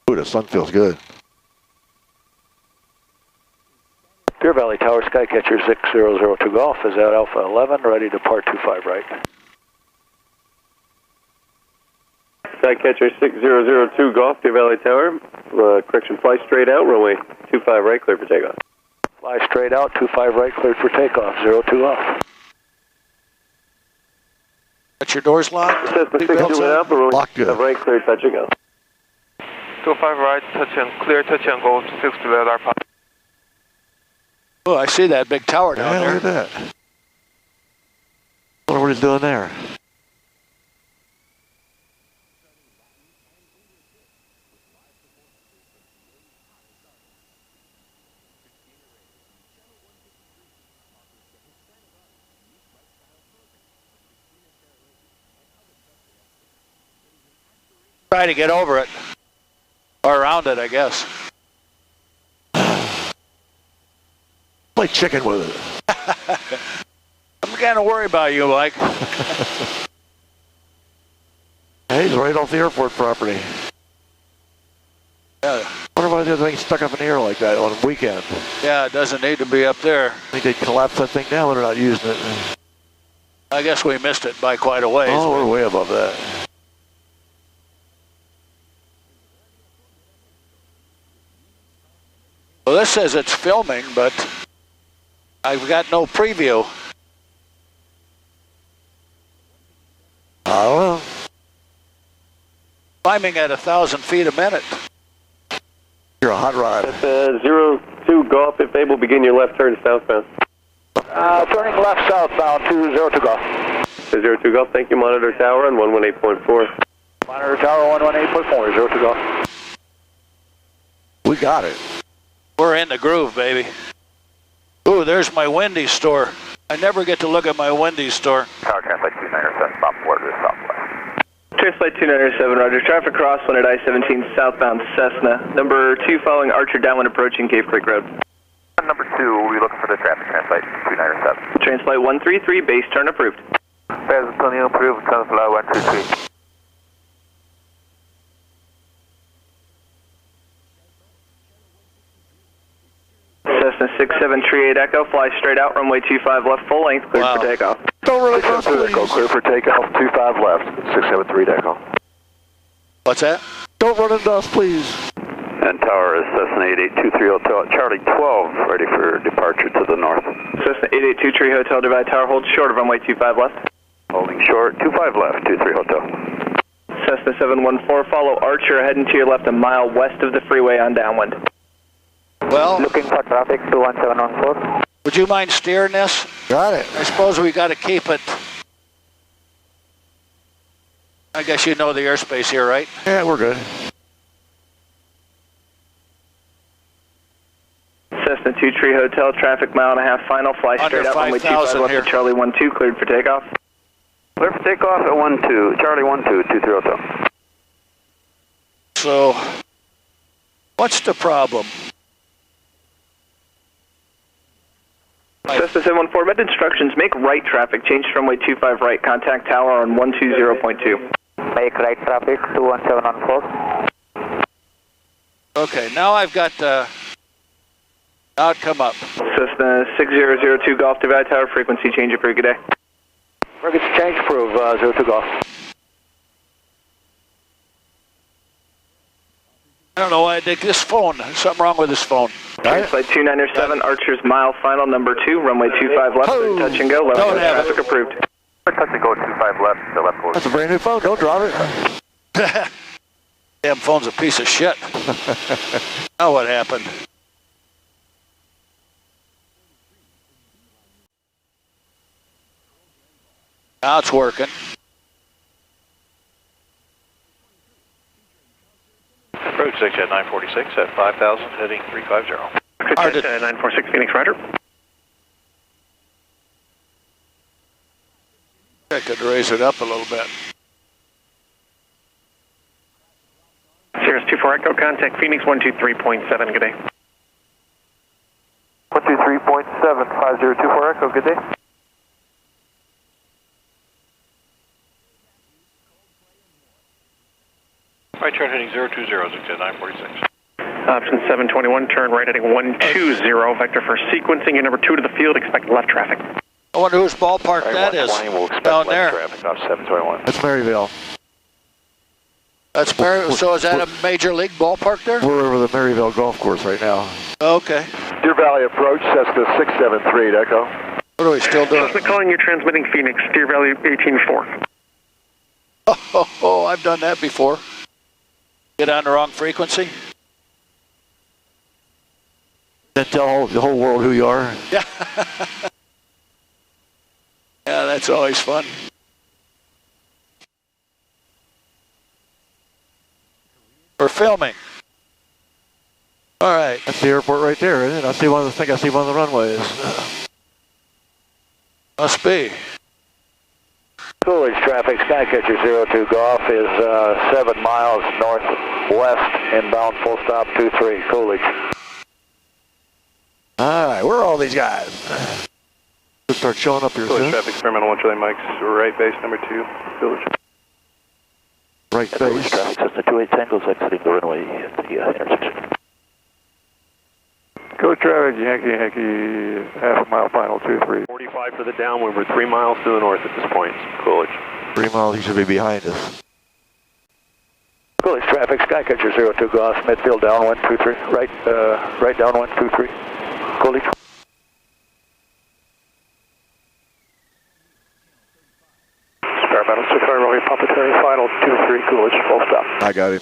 Ooh, the sun feels good. Deer Valley Tower, Skycatcher 6002 Golf is at Alpha 11, ready to depart 25 right. Skycatcher 6002 Golf, Deer Valley Tower. Correction, fly straight out, runway 25 right, clear for takeoff. Fly straight out, 25 right, cleared for takeoff, 02 off. Got your doors locked? Cessna 62 Alpha, runway Locked good. right, clear, touch and go. 25 right, touch and clear, touch and go, 60 radar. Oh, I see that big tower down there. Look at that. I wonder what he's doing there. Try to get over it. Or around it, I guess. Play chicken with it. I'm kind of worried about you, Mike. Hey, he's right off the airport property. Yeah. I wonder why the other thing's stuck up in the air like that on a weekend. Yeah, it doesn't need to be up there. I think they'd collapse that thing down when they're not using it. I guess we missed it by quite a ways. Oh, we're way above that. Well, this says it's filming, but I've got no preview. I don't know. Climbing at 1,000 feet a minute. You're a hot rod. That's 02 Golf, if able, begin your left turn southbound. Turning left southbound, 202 Golf. 02 Golf, thank you, monitor tower on 118.4. Monitor tower 118.4, 02 Golf. We got it. We're in the groove, baby. Ooh, there's my Wendy's store. I never get to look at my Wendy's store. Tower translate 297, stop forward to the southwest. Translate 297, roger. Traffic crosswind at I-17 southbound Cessna. Number 2 following Archer downwind approaching Cave Creek Road. Number 2, we'll be looking for the traffic, translate 297. Translate 133, base turn approved. Base Antonio approved, translate 123. Cessna 6738 Echo, fly straight out, runway 25 left, full length, cleared for takeoff. Don't really go, Echo, clear for takeoff, 25 left, 673 Echo. What's that? Don't run into us, please. And tower is Cessna 8823 Hotel, Charlie 12, ready for departure to the north. Cessna 882 Hotel, Divide Tower, hold short of runway 25 left. Holding short, 25 left, 23 Hotel. Cessna 714, follow Archer, heading to your left a mile west of the freeway on downwind. Well, Looking for traffic 21714. would you mind steering this? Got it. I suppose we got to keep it. I guess you know the airspace here, right? Yeah, we're good. Cessna 2 Tree Hotel, traffic mile and a half final, fly straight out, runway 25 left here. to Charlie 12, cleared for takeoff. Clear for takeoff at 12, Charlie 12, 23 Hotel. So, what's the problem? Cessna 714, met instructions, make right traffic, change to runway 25 right, contact tower on 120.2. Make right traffic 21714. Okay, now I've got now it come up. Cessna 6002 Golf, Divide Tower, frequency change approved, good day. Frequency change approved, 02 Golf. I don't know why I think this phone, there's something wrong with this phone. Translate 297, Archer's mile final, number 2, runway 25 left, touch and go, level traffic approved. Touch and go 25 left, the left forward. That's a brand new phone, don't drop it. Damn phone's a piece of shit. Now what happened? Now it's working. Approach 6 at 946 at 5,000, heading 350. Hard to, 946 Phoenix, roger. I could raise it up a little bit. Sirius 24 Echo, contact Phoenix 123.7, good day. 123.7, 5024 Echo, good day. Right turn heading 020, exit 946. Option 721, turn right heading 120, vector for sequencing. You're number 2 to the field, expect left traffic. I wonder whose ballpark that is. We'll down there. Traffic off 721. That's Maryville. That's Maryville. So is that a major league ballpark there? We're over the Maryville golf course right now. Okay. Deer Valley approach, Cessna 673, Echo. What are we still doing? Cessna calling you, transmitting Phoenix, Deer Valley 184. Oh, I've done that before. Get on the wrong frequency. Then tell the whole world who you are. Yeah. Yeah, that's always fun. We're filming. All right. That's the airport right there, isn't it? I see one of the runways. Must be. Coolidge traffic, Skycatcher 02 Golf is 7 miles northwest, inbound full stop 23, Coolidge. All right, where are all these guys? Just start showing up here soon. Traffic, experimental 1 Charlie Mike's right base number 2, Coolidge. Right base. Traffic, Cessna 28 Tangles exiting the runway at the intersection. Coach traffic, Yankee, half a mile final 23. 45 for the downwind, we're 3 miles to the north at this point, Coolidge. 3 miles, he should be behind us. Coolidge traffic, Skycatcher 02 Golf, midfield downwind 23, right downwind 23, Coolidge. Experimental 600 Romeo Papa Terry, final 23, Coolidge, full stop. I got him.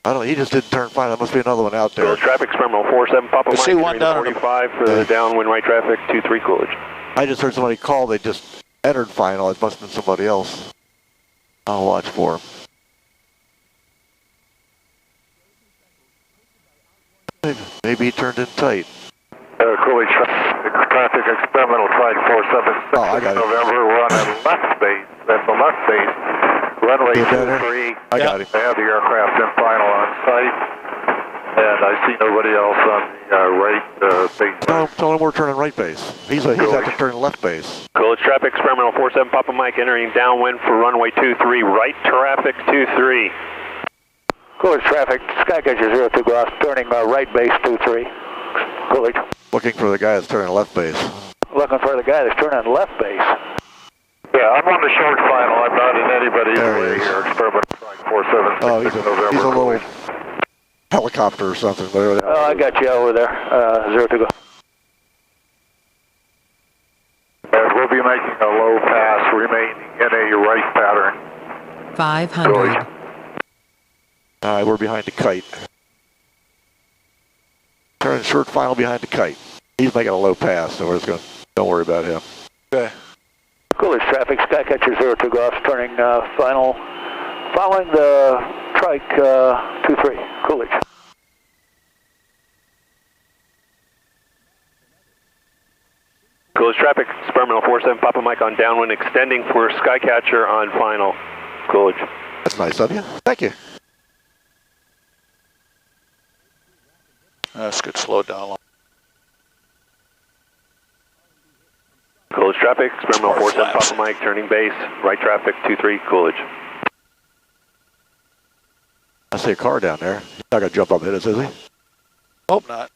I don't. He just didn't turn final. There must be another one out there. Coolidge traffic, experimental 47 Papa Mike. See one down 45 for the downwind right traffic 23 Coolidge. I just heard somebody call. They just entered final. It must have been somebody else. I'll watch for him. Maybe he turned in tight. Coolidge traffic, experimental flight 476. Oh, I got it. November, we're on the left base. That's the left base. Runway 23. I got him. They have the aircraft in final on site. And I see nobody else on the right base. Tell him we're turning right base. He's got to turn left base. Coolidge traffic, experimental 47 Papa Mike entering downwind for runway 23. Right traffic 23. Coolidge traffic, Skycatcher 02 Golf, turning right base 23. Coolidge. Looking for the guy that's turning left base. Looking for the guy that's turning left base. Yeah, I'm on the short final. I'm not in anybody's way here. Experimental flight 476. Oh, he's a little helicopter or something. Oh, I got you over there. 02 Golf. And we'll be making a low pass, remaining in a right pattern. 500. Coolidge. All right, we're behind the kite. Turning short final behind the kite. He's making a low pass, so we're just going to, don't worry about him. Okay. Coolidge traffic, Skycatcher 02 Golf, turning final, following the trike 23, Coolidge. Coolidge traffic, experimental 47 Papa Mike on downwind, extending for Skycatcher on final, Coolidge. That's nice of you. Thank you. Let's get slowed down a little. Coolidge traffic, experimental 47 Papa Mike, turning base, right traffic 23, Coolidge. I see a car down there. He's not going to jump up and hit us, is he? Hope not.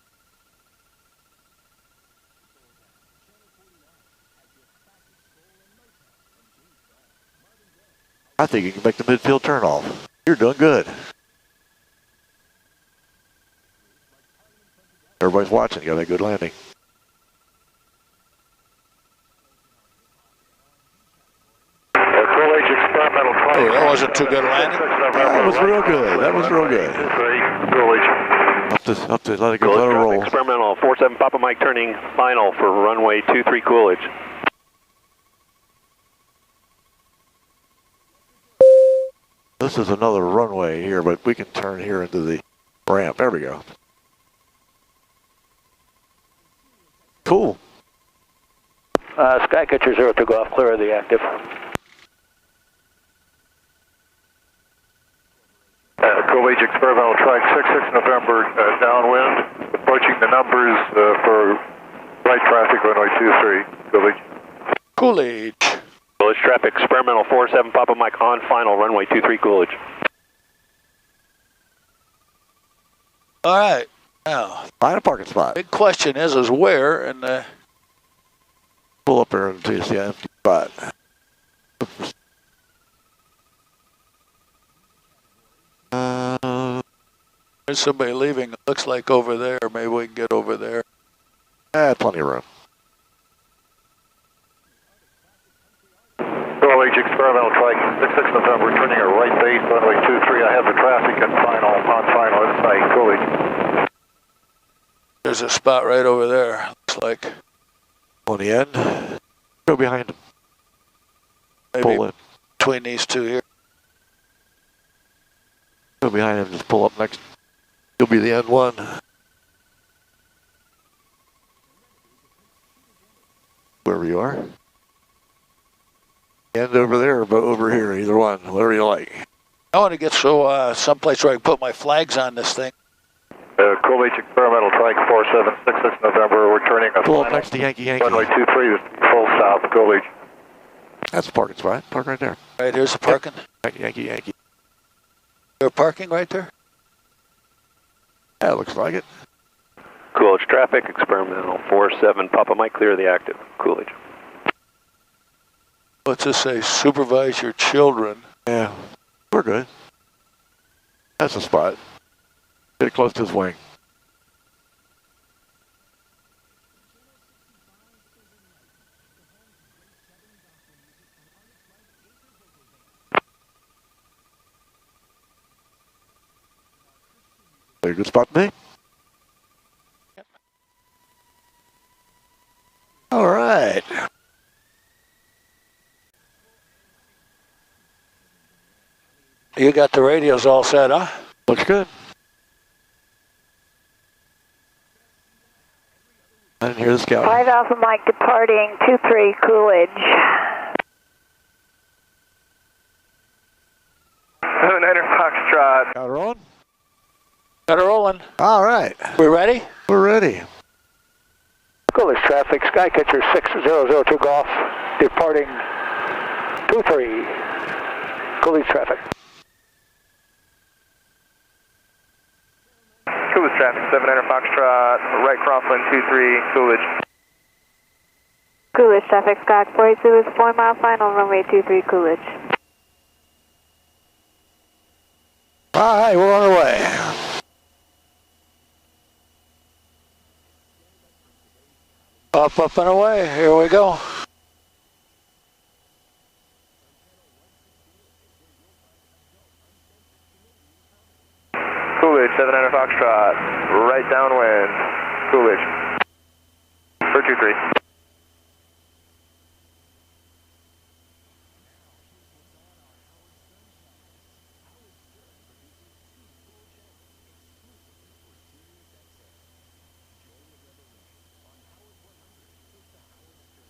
I think you can make the midfield turnoff. You're doing good. Everybody's watching. You got a good landing. Coolidge experimental flight. Oh, that wasn't too good a landing. That was real good. That was real good. Up to let it go, let it roll. Experimental 47 Papa Mike turning final for runway 23 Coolidge. This is another runway here, but we can turn here into the ramp. There we go. Cool. Skycatcher 02 Golf, clear of the active. Coolidge experimental track 66 November downwind, approaching the numbers for right traffic runway 23, Coolidge. Coolidge. Coolidge Coolidge traffic, experimental 47 Papa Mike on final, runway 23 Coolidge. All right, now. Find a parking spot. Big question is where, and pull up there until you see an empty spot. There's somebody leaving, it looks like over there. Maybe we can get over there. Plenty of room. Coolidge experimental trike, 66 November, turning a right base, runway 23. I have the traffic at final, on final inside Coolidge. There's a spot right over there, looks like. On the end. Go behind him. Maybe pull in. Between these two here. Go behind him, just pull up next. You'll be the end one. Wherever you are. End over there, but over here, either one, whatever you like. I want to get someplace where I can put my flags on this thing. Coolidge experimental trike 4766 November, we're turning a pull up next to Yankee. Runway 23, full south, Coolidge. That's a parking spot. Park right there. Right, here's the parking. Yankee. There's parking right there? Yeah, it looks like it. Coolidge traffic, experimental 47 Papa Mike, clear the active, Coolidge. What's this say? Supervise your children. Yeah, we're good. That's a spot. Get it close to his wing. A good spot to me. All right. You got the radios all set, huh? Looks good. I didn't hear the scout. 5 Alpha Mike departing 23 Coolidge. 79er Foxtrot. Got her on? Got her rolling. All right. We ready? We're ready. Coolidge traffic, Skycatcher 6002 Golf, departing 23. Coolidge traffic. Coolidge traffic, 79er Foxtrot, right crosswind 23, Coolidge. Coolidge traffic, Scott 42 is 4 mile final, runway 23 Coolidge. All right, we're on our way. Up and away. Here we go. Coolidge, 79er Foxtrot, right downwind, Coolidge. For 23.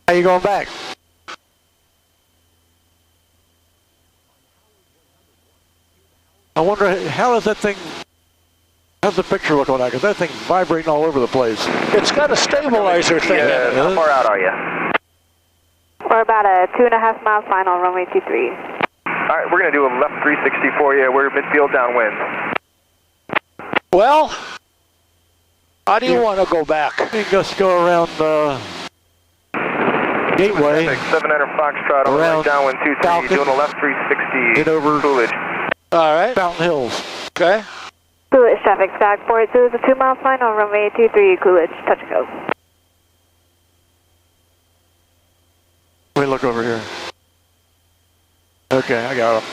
How you going back? I wonder, how does that thing, how's the picture look on that? Because that thing's vibrating all over the place. It's got a stabilizer thing. Yeah, how far out are you? We're about a 2.5 mile final, runway 23. Alright, we're going to do a left 360 for you. We're midfield downwind. Well, how do you want to go back? You can just go around the gateway. 79er Foxtrot, right downwind 23, Falcon. doing a left 360. Get over Coolidge. All right. Fountain Hills. Okay. Coolidge traffic, Scott 42 is a 2 mile final, runway 23 Coolidge, touch and go. Let me look over here. Okay, I got them.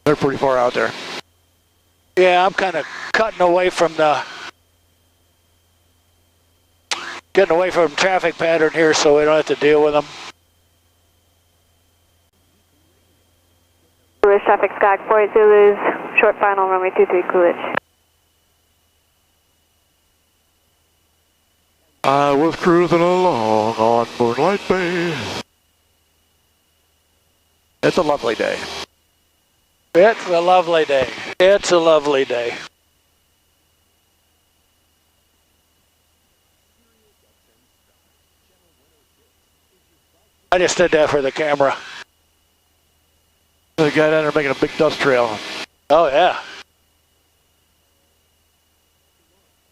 They're pretty far out there. Yeah, I'm kind of getting away from traffic pattern here so we don't have to deal with them. Coolidge traffic, Scott 42 is short final, runway 23 Coolidge. I was cruising along on Moonlight Bay. It's a lovely day. It's a lovely day. It's a lovely day. I just did that for the camera. The guy down there making a big dust trail. Oh, yeah.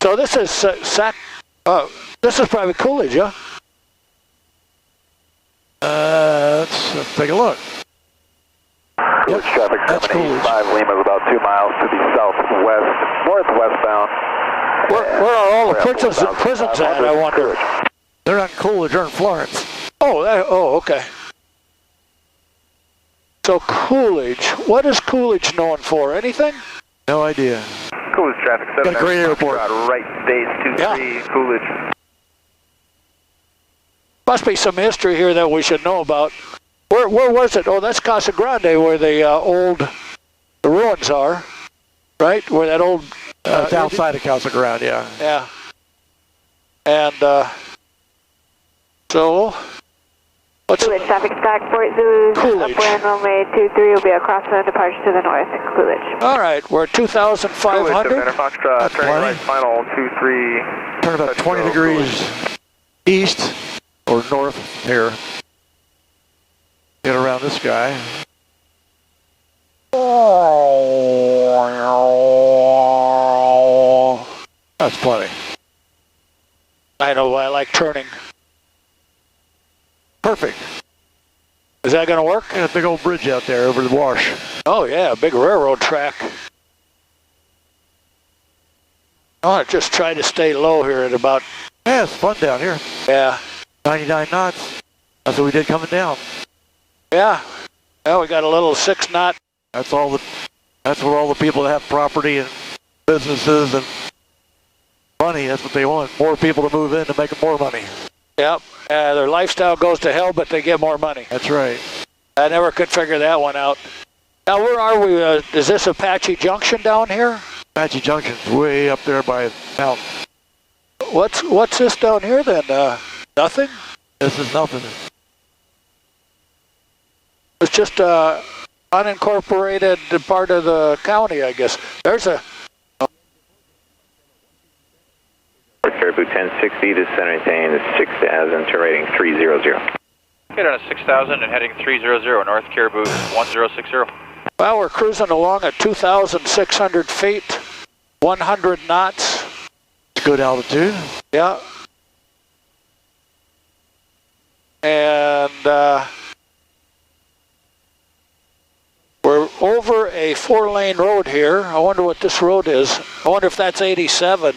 So this is this is probably Coolidge, yeah? Let's take a look. Coolidge traffic That's coming Coolidge. 85 Lima is about 2 miles to the northwestbound. Where are all the prisons at, I wonder? They're on Coolidge, they're in Florence. Oh, okay. So Coolidge, what is Coolidge known for? Anything? No idea. Coolidge traffic, 7 Got a great airport. Right base 23, Coolidge. Must be some history here that we should know about. Where was it? Oh, that's Casa Grande, where the ruins are, right? Where that old... it's outside of Casa Grande, yeah. Yeah. And, so... Coolidge traffic, Skyport Zulu, Coolidge. upwind runway 23 will be a crosswind departure to the north in Coolidge. All right, we're at 2,500. Foxtrot, turning right, final 23. Turn about 20 degrees east or north here. Get around this guy. That's plenty. I know, I like turning. Perfect. Is that going to work? Got a big old bridge out there over the wash. Oh, yeah, big railroad track. I want to just try to stay low here at about... Yeah, it's fun down here. Yeah. 99 knots. That's what we did coming down. Yeah. Well, we got a little 6 knot. That's what all the people that have property and businesses and money, that's what they want. More people to move in to make them more money. Yep. Their lifestyle goes to hell, but they get more money. That's right. I never could figure that one out. Now, where are we? Is this Apache Junction down here? Apache Junction's way up there by the mountain. What's this down here then? Nothing? This is nothing. It's just unincorporated part of the county, I guess. There's a... Caribou 1060, descending to 6,000 to rating 300. Get on a 6,000 and heading 300, North Caribou 1060. Well, we're cruising along at 2,600 feet, 100 knots. It's good altitude. Yeah. And we're over a 4-lane road here. I wonder what this road is. I wonder if that's 87.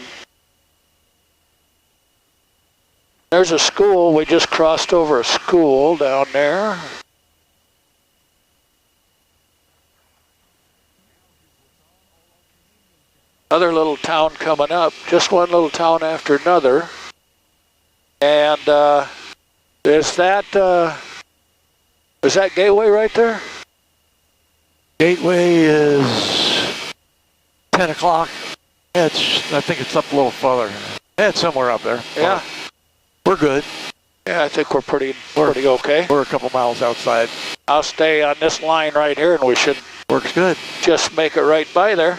There's a school. We just crossed over a school down there. Another little town coming up. Just one little town after another. And is that Gateway right there? Gateway is 10 o'clock. I think it's up a little further. It's somewhere up there. Yeah. We're good. Yeah, I think we're pretty okay. We're a couple miles outside. I'll stay on this line right here, and we should Works good. just make it right by there.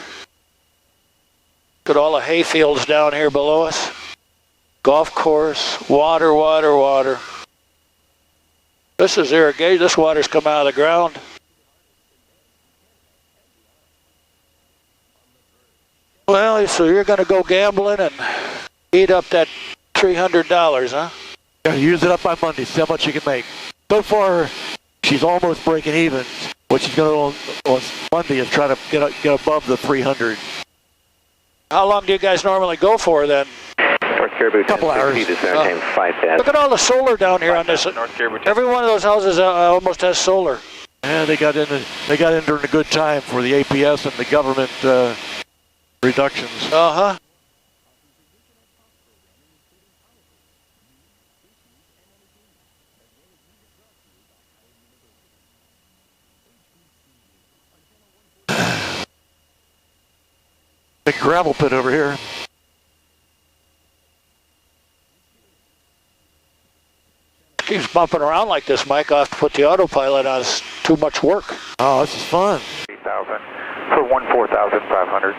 Look at all the hay fields down here below us. Golf course, water, water, water. This is irrigation. This water's come out of the ground. Well, so you're going to go gambling and eat up that $300, huh? Gotta use it up by Monday, see how much you can make. So far, she's almost breaking even. What she's going to do on Monday is try to get above the 300. How long do you guys normally go for then? North Caribou, couple hours. Look at all the solar down here on this. North Caribou. Every one of those houses almost has solar. Yeah, they got in during a good time for the APS and the government reductions. Uh-huh. Big gravel pit over here. Keeps bumping around like this, Mike. I'll have to put the autopilot on. It's too much work. Oh, this is fun. 3,000 for 14,500.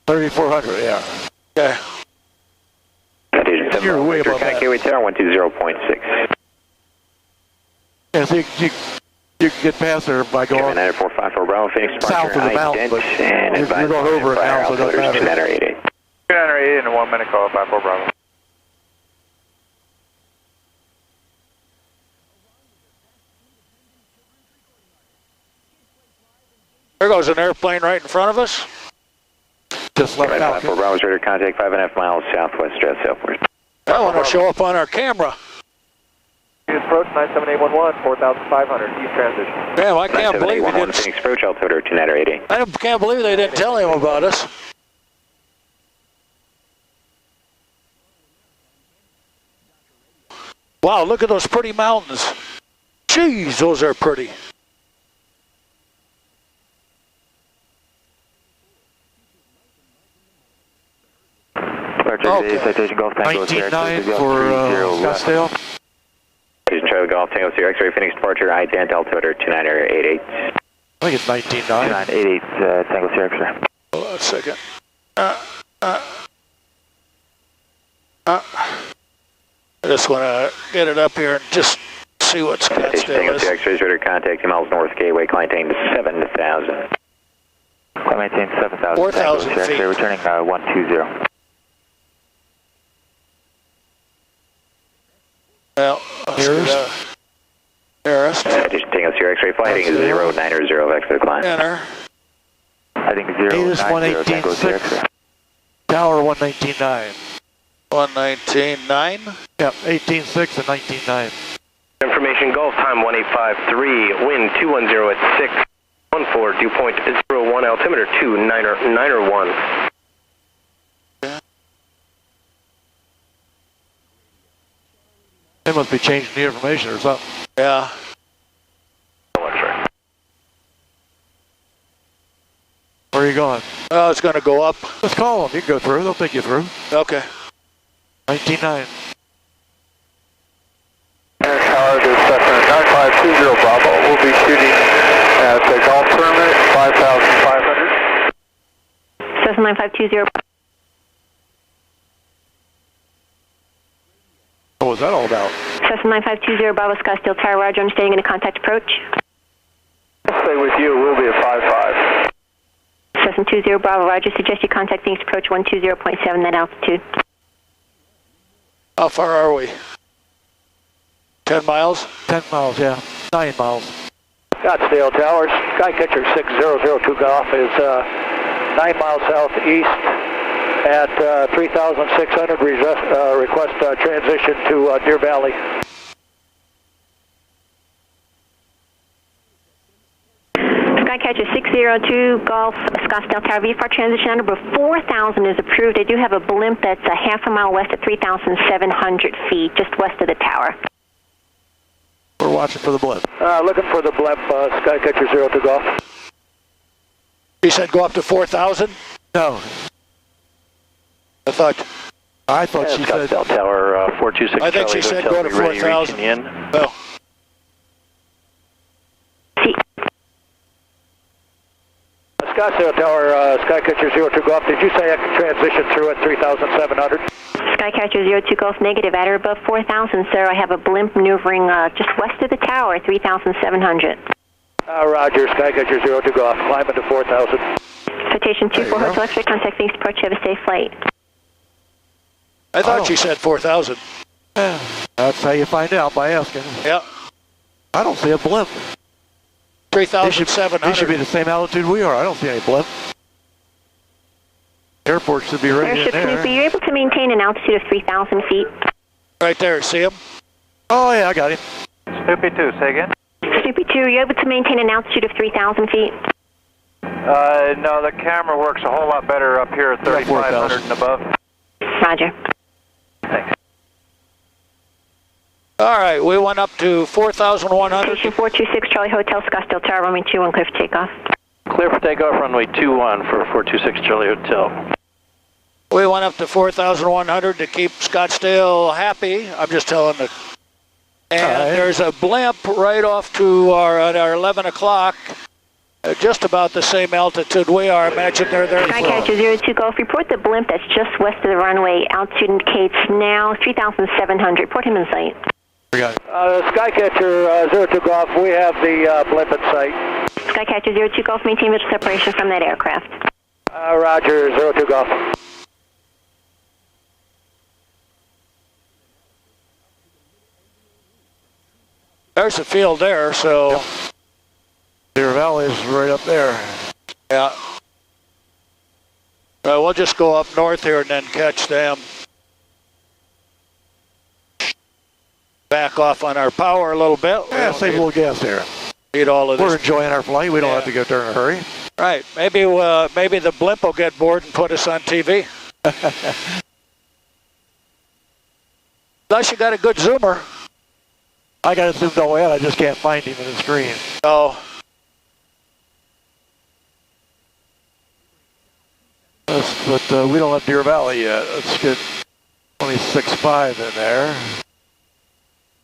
3,400, yeah. Okay. You're way above that. Gateway Tower 120.6. Yeah, so you can get past there by going 9454 Bravo, Phoenix south of the mountain, but you're going over it now, so it doesn't matter. 288 and a 1 minute call, 54 Bravo. There goes an airplane right in front of us. Just left out. For Bravo's radar contact 5.5 miles southwest, southwest. That one will show up on our camera. Approach 97811, 4,500, east transition. Damn, I can't believe he didn't. Phoenix approach altimeter 2988. I can't believe they didn't tell him about us. Wow, look at those pretty mountains. Jeez, those are pretty. Okay. Citation Golf Tango 19.9 for Scottsdale. Charlie Golf Tango 0 X-ray Phoenix departure ident altimeter 2988. I think it's 19.9. 2988 Tango 0 X-ray. Hold on a second. I just want to get it up here and just see what Scottsdale Tango is. 0 X-ray radar contact 2 miles north gateway, climb maintain 7,000. Climb maintain 7,000. 4,000 feet. X-ray returning 120. Well, nearest. Tango 0 X-ray flighting is 090 vector to climb. Enter. Heading 090 Tango 0 X-ray. Tower 119.9. 119.9? Yep, 18.6 and 19.9. Information Golf time 1853, wind 210 at 614, dew point 01, altimeter 2991. They must be changing the information or something. Yeah. Where are you going? Oh, it's going to go up. Just call them. You can go through. They'll take you through. Okay. 19.9. Tower to Cessna 9520 Bravo. We'll be shooting at the golf tournament 5,500. Cessna 9520. What was that all about? Cessna 9520 Bravo Scottsdale Tower, roger, understanding in a contact approach. I'll stay with you. We'll be at 55. Cessna 20 Bravo, roger, suggest you contact Phoenix approach 120.7 net altitude. How far are we? 10 miles? 10 miles, yeah. 9 miles. Scottsdale Towers, Skycatcher 6002 Golf is 9 miles southeast at 3,600. Request transition to Deer Valley. Skycatcher 602 Golf Scottsdale Tower, VFR transition number 4,000 is approved. I do have a blimp that's a half a mile west at 3,700 feet, just west of the tower. We're watching for the blimp. Looking for the blimp, Skycatcher 02 Golf. He said go up to 4,000? No. I thought she said... Scottsdale Tower 426 I think she said go to 4,000. Well. Scottsdale Tower, Skycatcher 02 Golf. Did you say I can transition through at 3,700? Skycatcher 02 Golf negative, at or above 4,000, sir. I have a blimp maneuvering just west of the tower, 3,700. Roger, Skycatcher 02 Golf, climbing to 4,000. Citation 24 Hotel X-ray, contact Phoenix approach, have a safe flight. I thought she said 4,000. Yeah, that's how you find out, by asking. Yeah. I don't see a blimp. 3,700. They should be the same altitude we are. I don't see any blimp. Airport should be right Airship in there. Snoopy, you're able to maintain an altitude of 3,000 feet. Right there, see him? Oh, yeah, I got him. Snoopy 2, say again? Snoopy 2, you're able to maintain an altitude of 3,000 feet. No, the camera works a whole lot better up here at 3,500 and above. Roger. Thanks. All right, we went up to 4,100. Station 426 Charlie Hotel, Scottsdale Tower, runway 21, clear for takeoff. Clear for takeoff, runway 21 for 426 Charlie Hotel. We went up to 4,100 to keep Scottsdale happy. I'm just telling the... And there's a blimp right off to at our 11 o'clock. just about the same altitude we are. Imagine they're there. Skycatcher 02 Golf, report the blimp that's just west of the runway. Altitude indicates now 3,700. Report him in sight. Skycatcher 02 Golf, we have the blimp in sight. Skycatcher 02 Golf, maintain visual separation from that aircraft. Roger, 02 Golf. There's a field there, so... Deer Valley is right up there. Yeah. We'll just go up north here and then catch them. Back off on our power a little bit. Yeah, save a little gas there. Need all of this. We're enjoying our flight. We don't have to go there in a hurry. Right. Maybe the blimp will get bored and put us on TV. Unless you got a good zoomer. I got it zoomed all the way out. I just can't find him in the screen. Oh. But we don't have Deer Valley yet. Let's get 26.5 in there.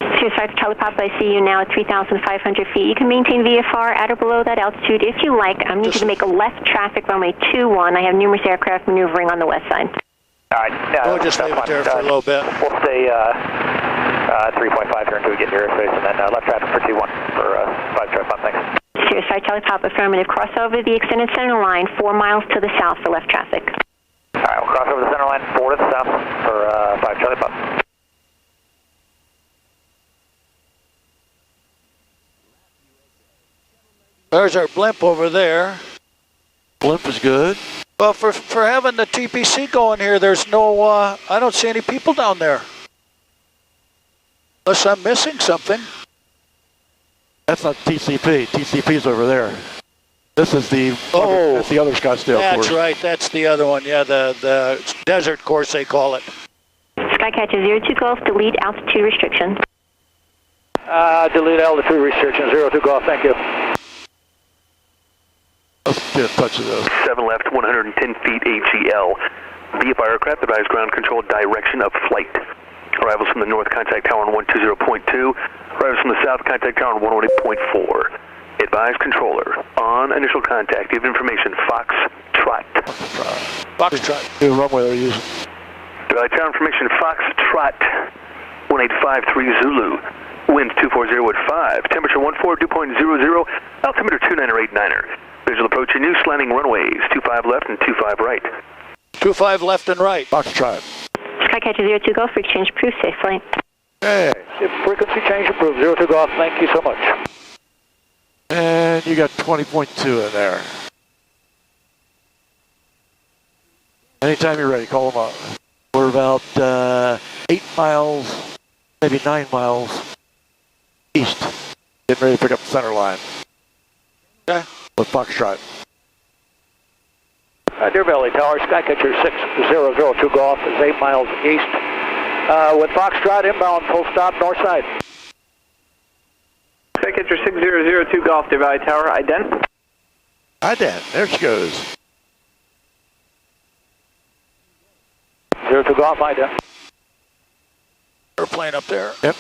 25 Charlie Papa, I see you now at 3,500 feet. You can maintain VFR at or below that altitude if you like. I need you to make a left traffic runway 21. I have numerous aircraft maneuvering on the west side. All right. We'll just leave it there for a little bit. We'll stay 3.5 here until we get to airspace, and then left traffic for T1 for 5 traffic. Thanks. Sirius 5 Charlie Papa, affirmative. Cross over the extended center line 4 miles to the south for left traffic. All right, we'll cross over the center line 4 to the south for 5 Charlie Papa. There's our blimp over there. Blimp is good. Well, for having the TPC going here, there's no, I don't see any people down there. Unless I'm missing something. That's not TCP. TCP's over there. This is the that's the other Scottsdale course. That's right. That's the other one. Yeah, the desert course they call it. Skycatcher 02 Golf, delete altitude restriction. Delete altitude restriction, 02 Golf, thank you. Let's get a touch of those. 7 left, 110 feet AGL. VFR aircraft, advise ground control direction of flight. Arrivals from the north, contact tower on 120.2. Arrivals from the south, contact tower on 108.4. Advise controller, on initial contact, give information, Foxtrot. Foxtrot. The runway they're using. Tower information, Foxtrot, 1853 Zulu. Wind 240 at 5. Temperature 14, dew point 00. Altimeter 2989er. Visual approach your new slanting runways, 25 left and 25 right. 25 left and right. Foxtrot. Skycatcher 02 Golf, frequency change approved, safe flight. Hey. Frequency change approved, 02 Golf, thank you so much. And you got 20.2 in there. Anytime you're ready, call them up. We're about 8 miles, maybe 9 miles east. Getting ready to pick up the center line. Okay. With Foxtrot. Deer Valley Tower, Skycatcher 6002 Golf is 8 miles east. With Foxtrot inbound, full stop, north side. Skycatcher 6002 Golf, Deer Valley Tower, ident. Ident, there she goes. 02 Golf, ident. Airplane up there. Yep.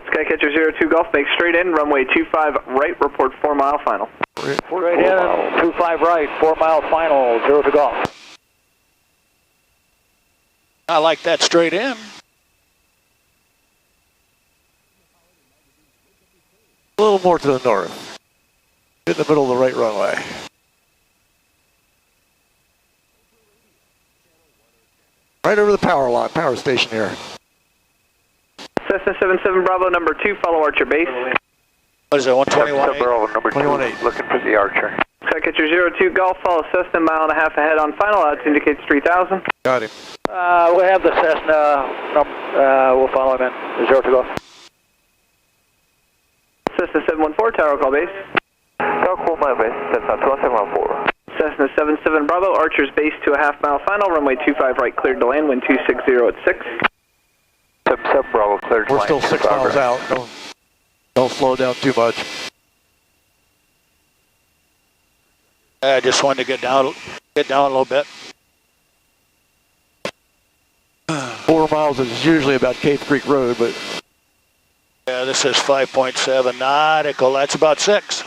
Skycatcher 02 Golf, make straight in, runway 25 right, report 4 mile final. Right in, 25 right, 4 mile final, 02 Golf. I like that straight in. A little more to the north. In the middle of the right runway. Right over the power line, power station here. Cessna 77 Bravo, number 2, follow Archer base. What is it, 121? Bravo, number 2, 21.8. looking for the Archer. Skycatcher 02 Golf, follow Cessna, mile and a half ahead on final, altitude indicates 3,000. Got him. We have the Cessna, we'll follow him in, 02 Golf. Cessna 714, tower call base. Tower call my base, Cessna 2714. Cessna 77 Bravo, Archer's base to a half mile final, runway 25 right, cleared to land, wind 260 at 6. 77 Bravo, cleared to We're land. still 6 miles out. Don't slow down too much. I just wanted to get down a little bit. 4 miles is usually about Cave Creek Road, but Yeah, this is 5.7 nautical. That's about 6.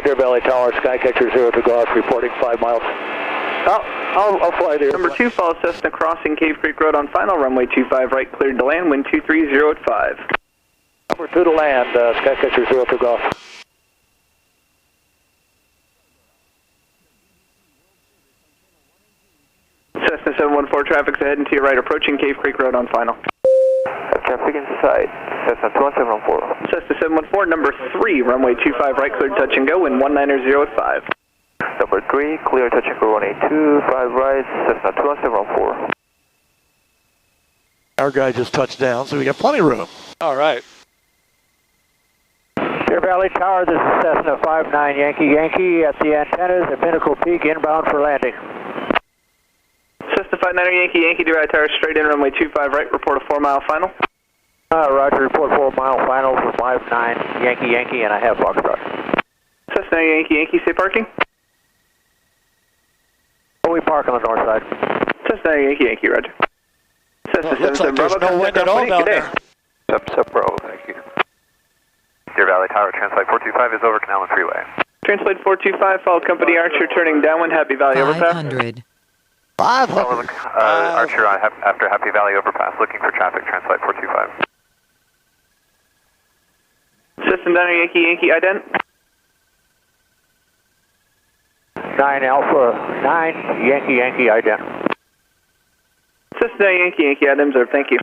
Deer Valley Tower, Skycatcher 02 Golf, reporting 5 miles. I'll fly there. Number 2, follow Cessna crossing Cave Creek Road on final, runway 25 right, cleared to land, wind 230 at 5. Number 2 to land, Skycatcher 02 Golf. Cessna 714 traffic's ahead and to your right, approaching Cave Creek Road on final. Traffic inside, Cessna 2714. Cessna 714, number 3, runway 25 right, cleared touch and go, wind 190 at 5. Number 3, clear touch and go, runway 25 right, Cessna 2714. Our guy just touched down, so we got plenty of room. All right. Deer Valley Tower, this is Cessna 59 Yankee at the antennas at Pinnacle Peak, inbound for landing. Cessna 59 Yankee, Deer Valley Tower, straight in, runway 25 right, report a 4-mile final. Roger, report 4-mile final for 59 Yankee, and I have Foxtrot. Cessna Yankee, stay parking. Oh, we park on the north side. Cessna Yankee, roger. Cessna Well, looks like there's no wind at all down there. Sub Bravo, thank you. Deer Valley Tower, translate 425 is over Canal and Freeway. Translate 425, follow company Archer, turning downwind, Happy Valley overpass. 500. 500. Archer on after Happy Valley overpass, looking for traffic, translate 425. System Diner Yankee, ident. 9 Alpha, 9 Yankee, ident. System Diner Yankee, ident observed, thank you.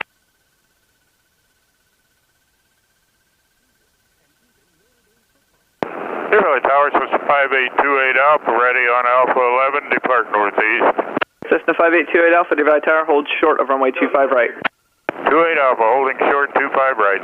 Deer Valley Tower, Cessna 5828 Alpha, ready on Alpha 11, depart northeast. Cessna 5828 Alpha, Deer Valley Tower, hold short of runway 25 right. 28 Alpha, holding short, 25 right.